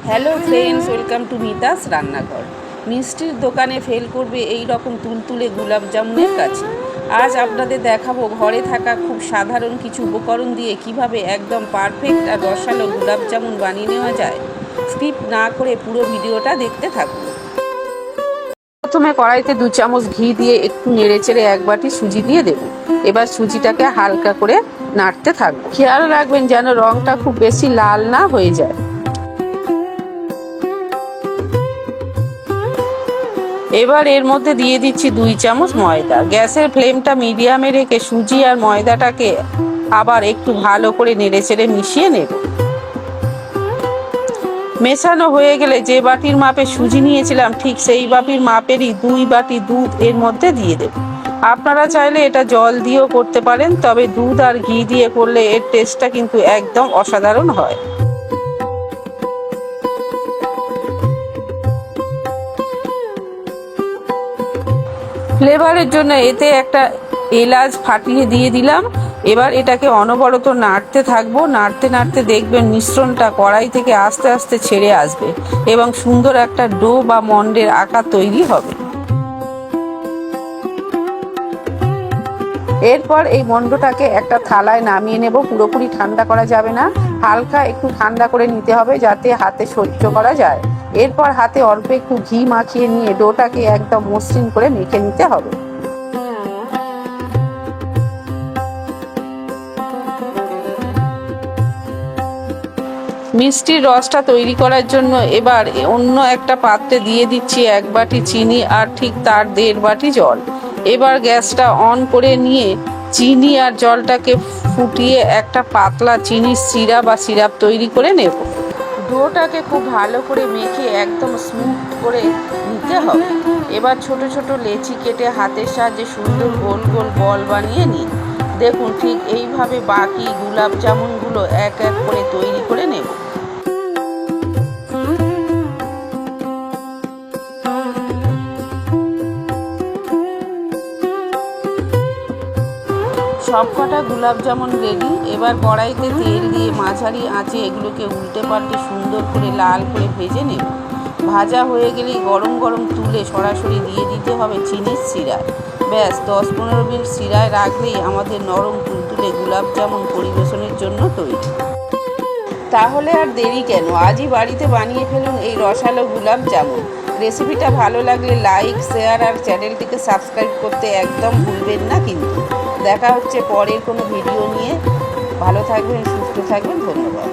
Hello friends, welcome to Mita's রান্নাঘর। মিষ্টির দোকানে ফেল করবে এই রকম তুলতুলে গোলাপ জামুনের কাছে। আজ আপনাদের দেখাবো ঘরে থাকা খুব সাধারণ কিছু উপকরণ দিয়ে কিভাবে একদম পারফেক্ট আর রসালো গোলাপ জামুন বানিয়ে নেওয়া যায়। স্কিপ না করে পুরো ভিডিওটা দেখতে থাকুন। প্রথমে কড়াইতে 2 চামচ ঘি দিয়ে একটু নেড়েচেড়ে 1 বাটি সুজি দিয়ে দেব। এবার সুজিটাকে হালকা করে নাড়তে থাকবো। খেয়াল রাখবেন যেন রংটা খুব বেশি লাল না হয়ে যায়। এবার এর মধ্যে দিয়ে দিচ্ছি 2 চামচ ময়দা। গ্যাসের ফ্লেমটা মিডিয়ামে রেখে সুজি আর ময়দাটাকে আবার একটু ভালো করে নেড়েচেড়ে মিশিয়ে নেব। মেশানো হয়ে গেলে যে বাটির মাপে সুজি নিয়েছিলাম ঠিক সেই বাটির মাপেরই 2 বাটি দুধ এর মধ্যে দিয়ে দেব। আপনারা চাইলে এটা জল দিয়েও করতে পারেন, তবে দুধ আর ঘি দিয়ে করলে এর টেস্টটা কিন্তু একদম অসাধারণ হয়। ফ্লেভারের জন্য এতে একটা এলাচ ফাটিয়ে দিয়ে দিলাম। এবার এটাকে অনবরত নাড়তে থাকবো। নাড়তে নাড়তে দেখবেন মিশ্রণটা কড়াই থেকে আস্তে আস্তে ছেড়ে আসবে এবং সুন্দর একটা ডো বা মন্ডের আকার তৈরি হবে। এরপর এই মন্ডটাকে একটা থালায় নামিয়ে নেব। পুরোপুরি ঠান্ডা করা যাবে না, হালকা একটু ঠান্ডা করে নিতে হবে যাতে হাতে সহ্য করা যায়। এরপর হাতে অল্প একটু ঘি মাখিয়ে নিয়ে ডোটাকে একদম মসৃণ করে মেখে নিতে হবে। মিষ্টির রসটা তৈরি করার জন্য এবার অন্য একটা পাত্রে দিয়ে দিচ্ছি 1 বাটি চিনি আর ঠিক তার 1.5 বাটি জল। এবার গ্যাসটা অন করে নিয়ে চিনি আর জলটাকে ফুটিয়ে একটা পাতলা চিনির সিরা বা সিরাপ তৈরি করে নেব। ডোটাকে খুব ভালো করে মেখে একদম স্মুথ করে নিতে হবে। এবার ছোট ছোট লেচি কেটে হাতের সাহায্যে সুন্দর গোল গোল বল বানিয়ে নিন। দেখুন ঠিক এইভাবে বাকি গোলাপ জামুনগুলো এক এক করে তৈরি করে নেব। সবকটা গোলাপ জামুন রেডি। এবার কড়াইতে তেল দিয়ে মাঝারি আঁচে এগুলোকে উল্টে পাল্টে সুন্দর করে লাল করে ভেজে নেব। ভাজা হয়ে গেলেই গরম গরম তুলে সরাসরি দিয়ে দিতে হবে চিনির সিরায়। ব্যাস 10-15 মিনিট সিরায় রাখলেই আমাদের নরম তুলতুলে গোলাপ জামুন পরিবেশনের জন্য তৈরি। তাহলে আর দেরি কেন, আজই বাড়িতে বানিয়ে ফেলুন এই রসালো গোলাপ জামুন। রেসিপিটা ভালো লাগলে লাইক, শেয়ার আর চ্যানেলটিকে সাবস্ক্রাইব করতে একদম ভুলবেন না কিন্তু। দেখা হচ্ছে পরের কোনো ভিডিও নিয়ে। ভালো থাকবেন, সুস্থ থাকবেন, ধন্যবাদ।